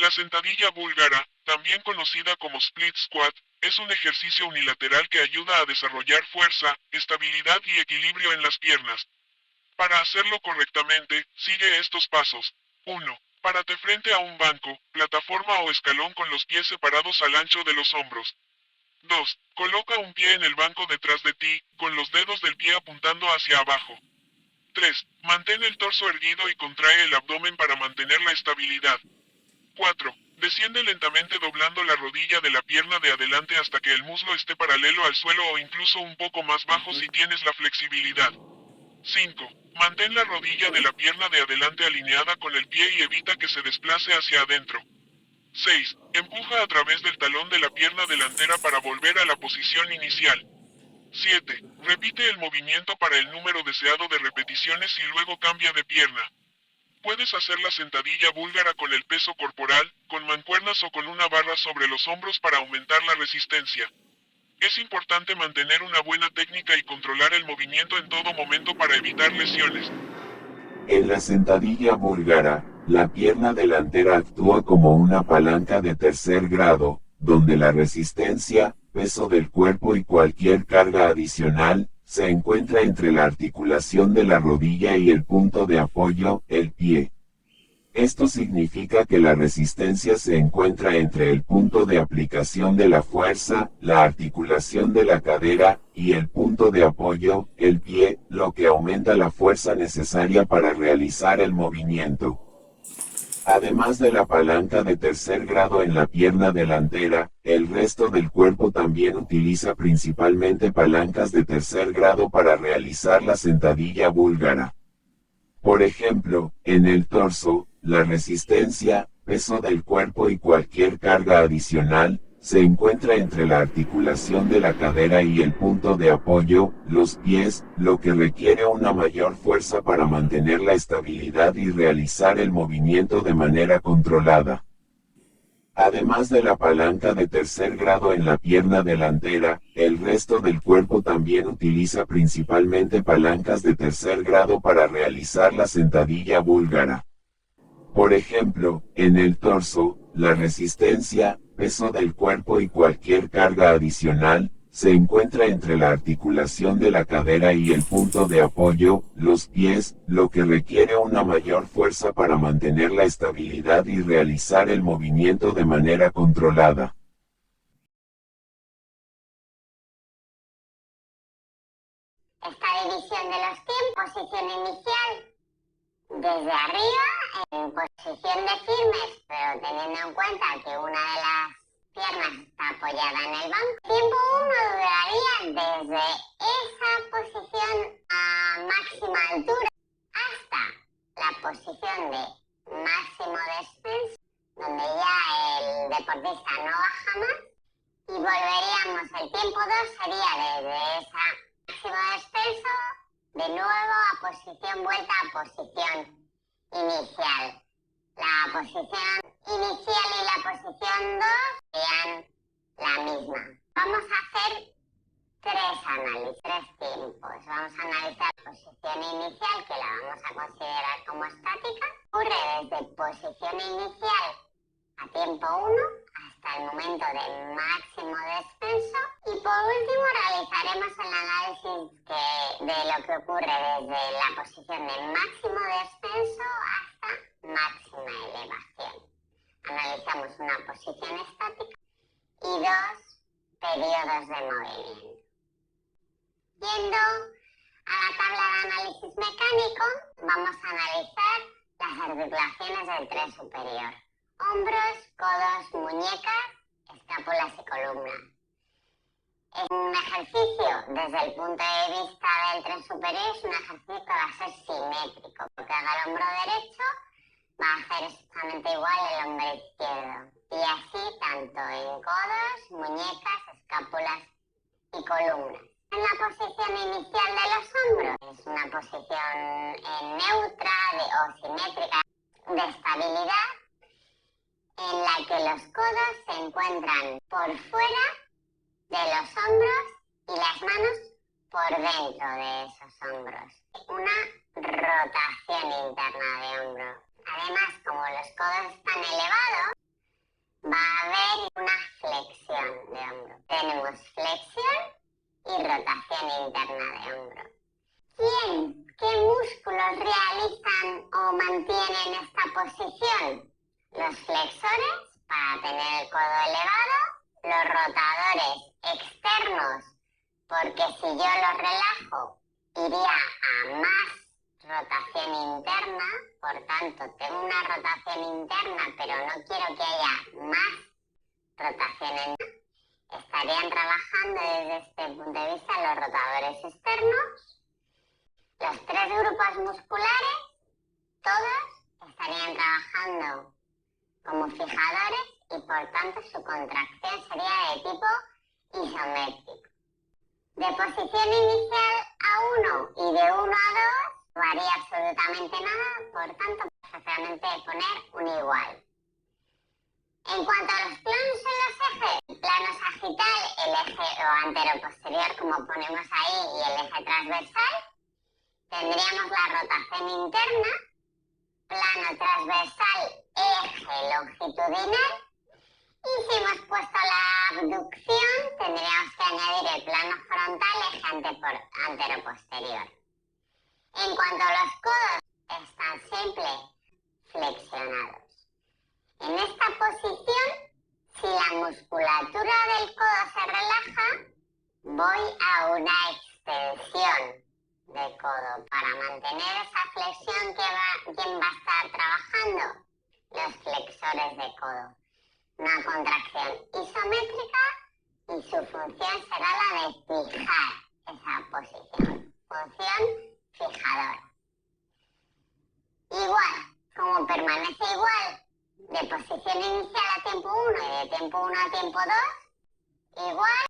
La sentadilla búlgara, también conocida como split squat, es un ejercicio unilateral que ayuda a desarrollar fuerza, estabilidad y equilibrio en las piernas. Para hacerlo correctamente, sigue estos pasos. 1. Párate frente a un banco, plataforma o escalón con los pies separados al ancho de los hombros. 2. Coloca un pie en el banco detrás de ti, con los dedos del pie apuntando hacia abajo. 3. Mantén el torso erguido y contrae el abdomen para mantener la estabilidad. 4. Desciende lentamente doblando la rodilla de la pierna de adelante hasta que el muslo esté paralelo al suelo o incluso un poco más bajo si tienes la flexibilidad. 5. Mantén la rodilla de la pierna de adelante alineada con el pie y evita que se desplace hacia adentro. 6. Empuja a través del talón de la pierna delantera para volver a la posición inicial. 7. Repite el movimiento para el número deseado de repeticiones y luego cambia de pierna. Puedes hacer la sentadilla búlgara con el peso corporal, con mancuernas o con una barra sobre los hombros para aumentar la resistencia. Es importante mantener una buena técnica y controlar el movimiento en todo momento para evitar lesiones. En la sentadilla búlgara, la pierna delantera actúa como una palanca de tercer grado, donde la resistencia, peso del cuerpo y cualquier carga adicional, se encuentra entre la articulación de la rodilla y el punto de apoyo, el pie. Esto significa que la resistencia se encuentra entre el punto de aplicación de la fuerza, la articulación de la cadera, y el punto de apoyo, el pie, lo que aumenta la fuerza necesaria para realizar el movimiento. Además de la palanca de tercer grado en la pierna delantera, el resto del cuerpo también utiliza principalmente palancas de tercer grado para realizar la sentadilla búlgara. Por ejemplo, en el torso, la resistencia, peso del cuerpo y cualquier carga adicional, se encuentra entre la articulación de la cadera y el punto de apoyo, los pies, lo que requiere una mayor fuerza para mantener la estabilidad y realizar el movimiento de manera controlada. Además de la palanca de tercer grado en la pierna delantera, el resto del cuerpo también utiliza principalmente palancas de tercer grado para realizar la sentadilla búlgara. Por ejemplo, en el torso, la resistencia, peso del cuerpo y cualquier carga adicional, se encuentra entre la articulación de la cadera y el punto de apoyo, los pies, lo que requiere una mayor fuerza para mantener la estabilidad y realizar el movimiento de manera controlada. Esta división de los tiempos, posición inicial desde arriba, en posición de firmes, pero teniendo en cuenta que una de las piernas está apoyada en el banco. Tiempo 1 duraría desde esa posición a máxima altura hasta la posición de máximo descenso, donde ya el deportista no baja más, y volveríamos, el tiempo 2 sería desde esa máximo descenso de nuevo a posición, vuelta a posición inicial. La posición inicial y la posición 2 serían la misma. Vamos a hacer tres análisis, tres tiempos. Vamos a analizar la posición inicial, que la vamos a considerar como estática. Ocurre desde posición inicial a tiempo 1 hasta el momento de máximo descenso. Y por último realizaremos el análisis de lo que ocurre desde la posición de máximo descenso hasta máxima elevación. Analizamos una posición estática y dos periodos de movimiento. Yendo a la tabla de análisis mecánico, vamos a analizar las articulaciones del tren superior: hombros, codos, muñecas, escápulas y columnas. Es un ejercicio, desde el punto de vista del tren superior, es un ejercicio que va a ser simétrico, porque haga el hombro derecho, va a hacer exactamente igual el hombro izquierdo. Y así tanto en codos, muñecas, escápulas y columnas. En la posición inicial de los hombros, es una posición neutra o simétrica de estabilidad, en la que los codos se encuentran por fuera de los hombros y las manos por dentro de esos hombros. Una rotación interna de hombro. Además, como los codos están elevados, tenemos flexión y rotación interna de hombro. ¿Qué músculos realizan o mantienen esta posición? Los flexores, para tener el codo elevado, los rotadores externos, porque si yo los relajo, iría a más rotación interna, por tanto, tengo una rotación interna, pero no quiero que haya más rotación interna. Estarían trabajando desde este punto de vista los rotadores externos. Los tres grupos musculares, todos estarían trabajando como fijadores y por tanto su contracción sería de tipo isométrico. De posición inicial a 1 y de 1 a 2 no haría absolutamente nada, por tanto, preferiblemente poner un igual. En cuanto a los planos en los ejes, el plano sagital, el eje o antero-posterior, como ponemos ahí, y el eje transversal, tendríamos la rotación interna, plano transversal, eje longitudinal, y si hemos puesto la abducción, tendríamos que añadir el plano frontal, eje antero-posterior. En cuanto a los codos, están siempre flexionados. En esta posición, si la musculatura del codo se relaja, voy a una extensión de codo. Para mantener esa flexión, ¿quién va a estar trabajando? Los flexores de codo. Una contracción isométrica y su función será la de fijar esa posición. Función fijadora. Igual, como permanece igual de posición inicial a tiempo 1 y de tiempo 1 a tiempo 2, igual,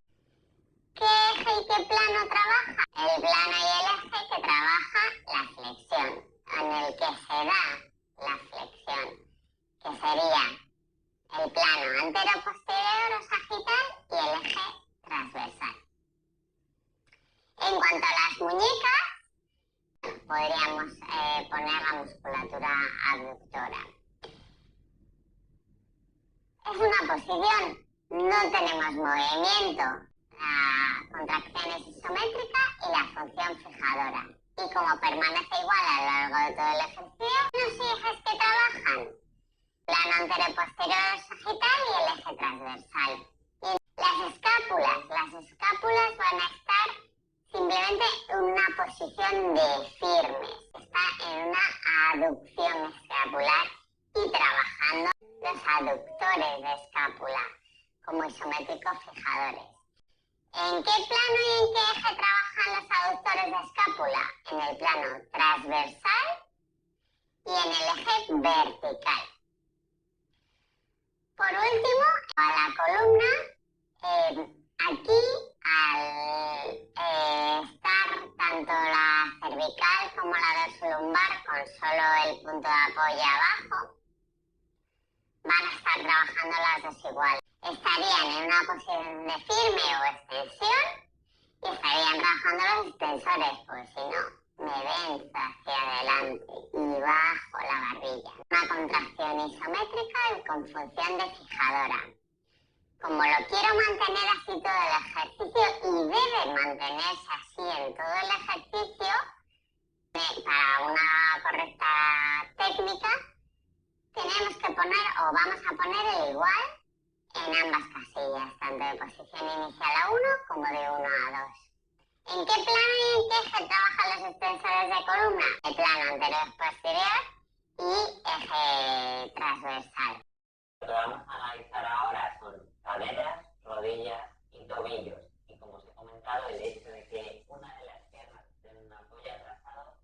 ¿qué eje y qué plano trabaja? El plano y el eje que trabaja la flexión, en el que se da la flexión, que sería el plano antero-posterior o sagital y el eje transversal. En cuanto a las muñecas, podríamos poner la musculatura abductora. Es una posición, no tenemos movimiento, la contracción es isométrica y la función fijadora. Y como permanece igual a lo largo de todo el ejercicio, los ejes que trabajan, plano antero-posterior sagital y el eje transversal. Y las escápulas van a estar simplemente en una posición de firmes. Está en una aducción escapular y trabajando los aductores de escápula como isométricos fijadores. ¿En qué plano y en qué eje trabajan los aductores de escápula? En el plano transversal y en el eje vertical. Por último, a la columna, aquí al estar tanto la cervical como la dorsolumbar con solo el punto de apoyo abajo, van a estar trabajando las dos iguales. Estarían en una posición de firme o extensión y estarían trabajando los extensores, pues si no, me venzo hacia adelante y bajo la barbilla. Una contracción isométrica y con función de fijadora. Como lo quiero mantener así todo el ejercicio y debe mantenerse así en todo el ejercicio, para una correcta técnica, tenemos que poner o vamos a poner el igual en ambas casillas, tanto de posición inicial a 1 como de 1 a 2. ¿En qué plano y en qué eje trabajan los extensores de columna? El plano anterior-posterior y eje transversal. Lo que vamos a analizar ahora son caderas, rodillas y tobillos. Y como os he comentado, el hecho de que una de las piernas tenga un apoyo atrasado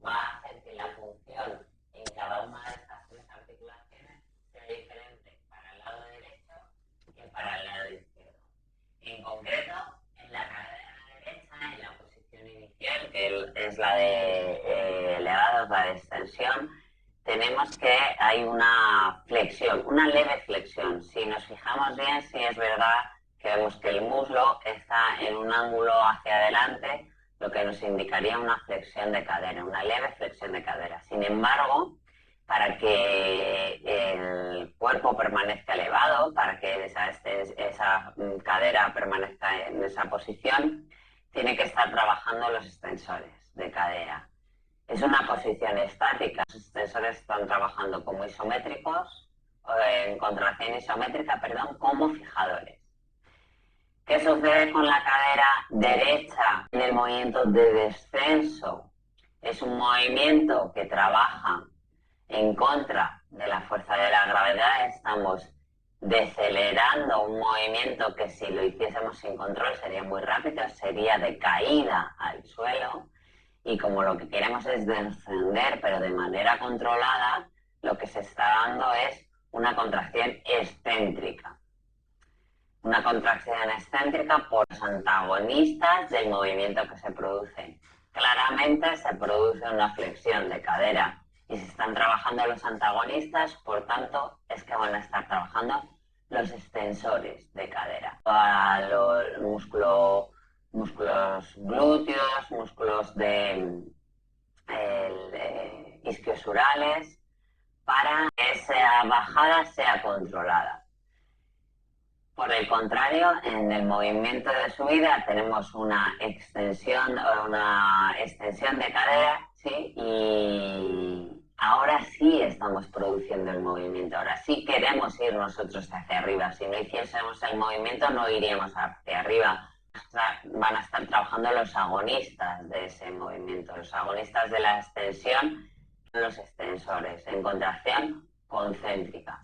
va a hacer que la función en cada una de estas tres articulaciones sea diferente para el lado derecho que para el lado izquierdo. En concreto, en la cadera derecha, en la posición inicial, que es la de elevados, la de extensión, tenemos que hay una flexión, una leve flexión. Si nos fijamos bien, sí es verdad que vemos que el muslo está en un ángulo hacia adelante, lo que nos indicaría una flexión de cadera, una leve flexión de cadera. Sin embargo, para que el cuerpo permanezca elevado, para que esa cadera permanezca en esa posición, tiene que estar trabajando los extensores de cadera. Es una posición estática. Los extensores están trabajando como isométricos, en contracción isométrica, perdón, como fijadores. ¿Qué sucede con la cadera derecha en el movimiento de descenso? Es un movimiento que trabaja en contra de la fuerza de la gravedad. Estamos decelerando un movimiento que si lo hiciésemos sin control sería muy rápido, sería de caída al suelo. Y como lo que queremos es descender, pero de manera controlada, lo que se está dando es una contracción excéntrica. Una contracción excéntrica por los antagonistas del movimiento que se produce. Claramente se produce una flexión de cadera y se están trabajando los antagonistas, por tanto es que van a estar trabajando los extensores de cadera. A los músculos glúteos, músculos de isquiosurales, para que esa bajada sea controlada. Por el contrario, en el movimiento de subida tenemos una extensión de cadera, ¿sí? Y ahora sí estamos produciendo el movimiento, ahora sí queremos ir nosotros hacia arriba. Si no hiciésemos el movimiento no iríamos hacia arriba. Van a estar trabajando los agonistas de ese movimiento. Los agonistas de la extensión son los extensores, en contracción concéntrica.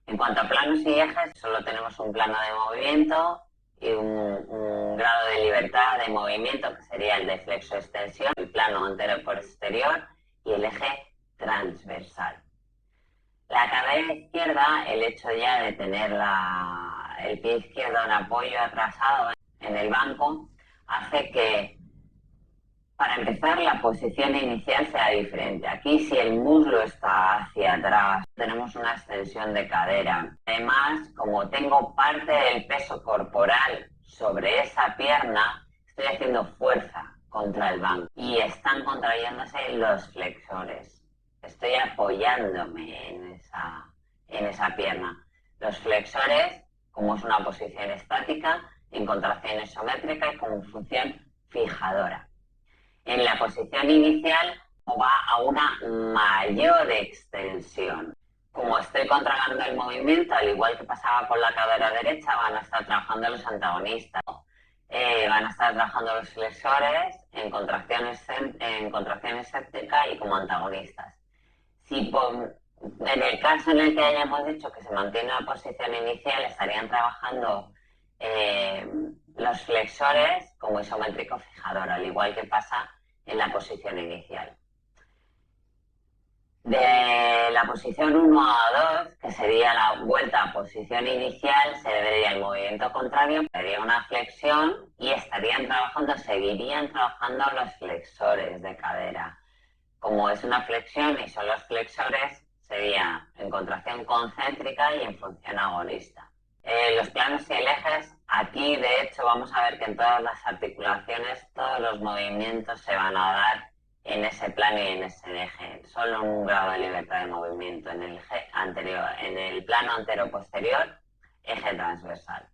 En cuanto a planos y ejes, solo tenemos un plano de movimiento y un grado de libertad de movimiento, que sería el de flexo-extensión, el plano antero-posterior y el eje transversal. La cadera izquierda, el hecho ya de tener el pie izquierdo en apoyo atrasado en el banco, hace que, para empezar, la posición inicial sea diferente. Aquí, si el muslo está hacia atrás, tenemos una extensión de cadera. Además, como tengo parte del peso corporal sobre esa pierna, estoy haciendo fuerza contra el banco y están contrayéndose los flexores. Estoy apoyándome en esa pierna. Los flexores, como es una posición estática, en contracción isométrica y como función fijadora. En la posición inicial va a una mayor extensión. Como estoy controlando el movimiento, al igual que pasaba con la cadera derecha, van a estar trabajando los antagonistas. Van a estar trabajando los flexores en contracción excéntrica y como antagonistas. En el caso en el que hayamos dicho que se mantiene la posición inicial, estarían trabajando los flexores como isométrico fijador, al igual que pasa en la posición inicial. De la posición 1 a 2, que sería la vuelta a posición inicial, se vería el movimiento contrario, sería una flexión y seguirían trabajando los flexores de cadera. Como es una flexión y son los flexores, sería en contracción concéntrica y en función agonista. Los planos y el ejes, aquí de hecho vamos a ver que en todas las articulaciones todos los movimientos se van a dar en ese plano y en ese eje. Solo un grado de libertad de movimiento en el eje anterior, en el plano antero-posterior, eje transversal.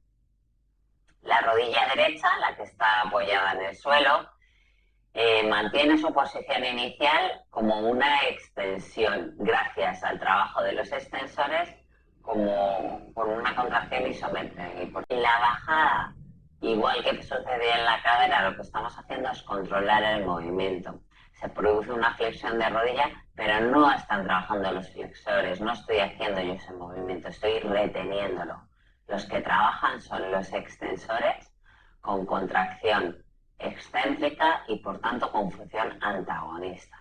La rodilla derecha, la que está apoyada en el suelo, mantiene su posición inicial como una extensión gracias al trabajo de los extensores, como por una contracción isométrica. Y la bajada, igual que sucedía en la cadera, lo que estamos haciendo es controlar el movimiento. Se produce una flexión de rodilla, pero no están trabajando los flexores, no estoy haciendo yo ese movimiento, estoy reteniéndolo. Los que trabajan son los extensores con contracción excéntrica y por tanto con función antagonista.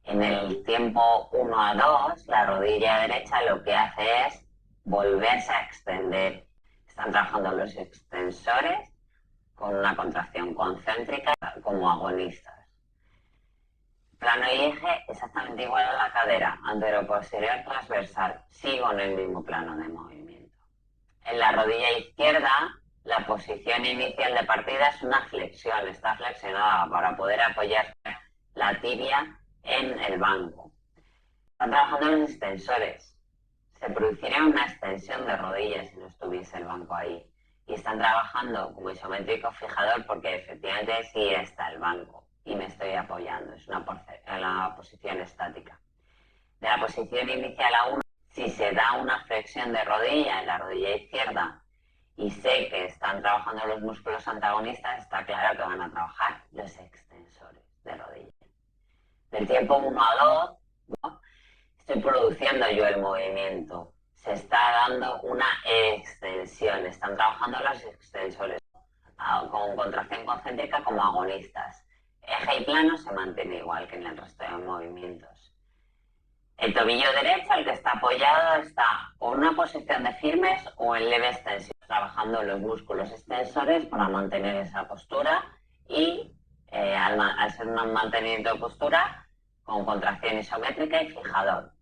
En el tiempo 1 a 2, la rodilla derecha lo que hace es volverse a extender. Están trabajando los extensores con una contracción concéntrica como agonistas. Plano y eje exactamente igual a la cadera, antero-posterior transversal. Sigo en el mismo plano de movimiento. En la rodilla izquierda, la posición inicial de partida es una flexión. Está flexionada para poder apoyar la tibia en el banco. Están trabajando los extensores. Se produciría una extensión de rodillas si no estuviese el banco ahí. Y están trabajando como isométrico fijador porque efectivamente sí está el banco y me estoy apoyando. Es una posición estática. De la posición inicial a 1, si se da una flexión de rodilla en la rodilla izquierda y sé que están trabajando los músculos antagonistas, está claro que van a trabajar los extensores de rodilla. Del tiempo 1 a 2, ¿no? Estoy produciendo yo el movimiento. Se está dando una extensión. Están trabajando los extensores con contracción concéntrica como agonistas. Eje y plano se mantiene igual que en el resto de movimientos. El tobillo derecho, el que está apoyado, está o en una posición de firmes o en leve extensión, trabajando los músculos extensores para mantener esa postura y al ser un mantenimiento de postura con contracción isométrica y fijador.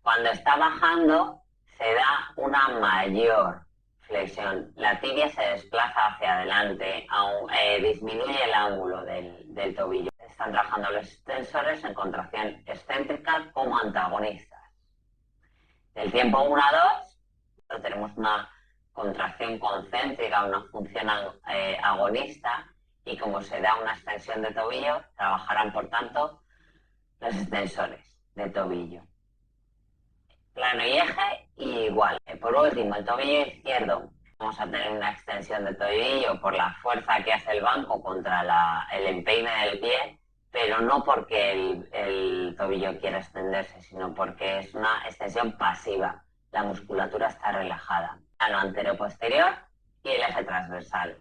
Cuando está bajando se da una mayor flexión. La tibia se desplaza hacia adelante, disminuye el ángulo del tobillo. Están trabajando los extensores en contracción excéntrica como antagonistas. Del tiempo 1 a 2 tenemos una contracción concéntrica, una función agonista, y como se da una extensión de tobillo, trabajarán por tanto los extensores de tobillo. Plano y eje igual. Por último, el tobillo izquierdo. Vamos a tener una extensión de tobillo por la fuerza que hace el banco contra el empeine del pie, pero no porque el tobillo quiera extenderse, sino porque es una extensión pasiva. La musculatura está relajada. Plano anteroposterior y el eje transversal.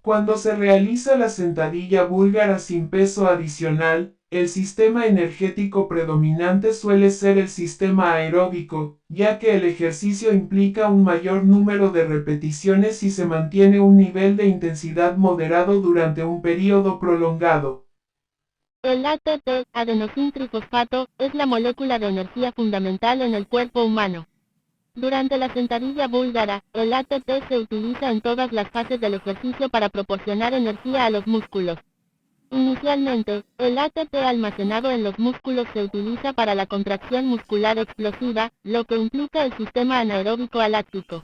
Cuando se realiza la sentadilla búlgara sin peso adicional, el sistema energético predominante suele ser el sistema aeróbico, ya que el ejercicio implica un mayor número de repeticiones y se mantiene un nivel de intensidad moderado durante un periodo prolongado. El ATP, adenosintrifosfato, es la molécula de energía fundamental en el cuerpo humano. Durante la sentadilla búlgara, el ATP se utiliza en todas las fases del ejercicio para proporcionar energía a los músculos. Inicialmente, el ATP almacenado en los músculos se utiliza para la contracción muscular explosiva, lo que implica el sistema anaeróbico aláctico.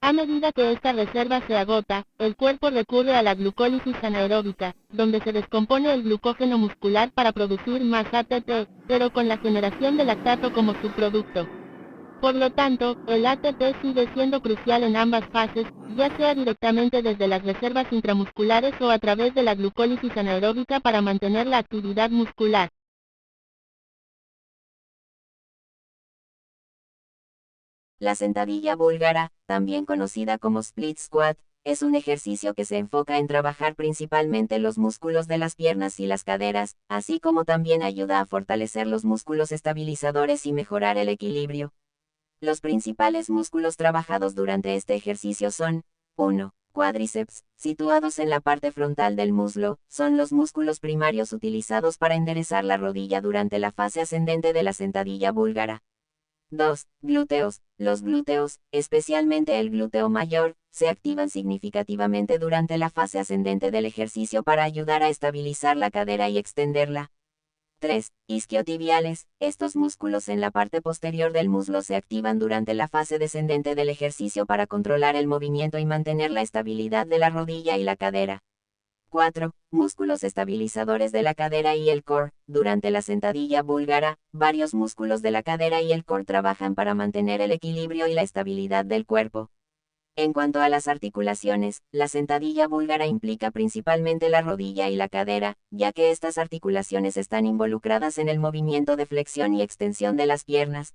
A medida que esta reserva se agota, el cuerpo recurre a la glucólisis anaeróbica, donde se descompone el glucógeno muscular para producir más ATP, pero con la generación de lactato como subproducto. Por lo tanto, el ATP sigue siendo crucial en ambas fases, ya sea directamente desde las reservas intramusculares o a través de la glucólisis anaeróbica para mantener la actividad muscular. La sentadilla búlgara, también conocida como split squat, es un ejercicio que se enfoca en trabajar principalmente los músculos de las piernas y las caderas, así como también ayuda a fortalecer los músculos estabilizadores y mejorar el equilibrio. Los principales músculos trabajados durante este ejercicio son 1. Cuádriceps, situados en la parte frontal del muslo, son los músculos primarios utilizados para enderezar la rodilla durante la fase ascendente de la sentadilla búlgara. 2. Glúteos. Los glúteos, especialmente el glúteo mayor, se activan significativamente durante la fase ascendente del ejercicio para ayudar a estabilizar la cadera y extenderla. 3. Isquiotibiales. Estos músculos en la parte posterior del muslo se activan durante la fase descendente del ejercicio para controlar el movimiento y mantener la estabilidad de la rodilla y la cadera. 4. Músculos estabilizadores de la cadera y el core. Durante la sentadilla búlgara, varios músculos de la cadera y el core trabajan para mantener el equilibrio y la estabilidad del cuerpo. En cuanto a las articulaciones, la sentadilla búlgara implica principalmente la rodilla y la cadera, ya que estas articulaciones están involucradas en el movimiento de flexión y extensión de las piernas.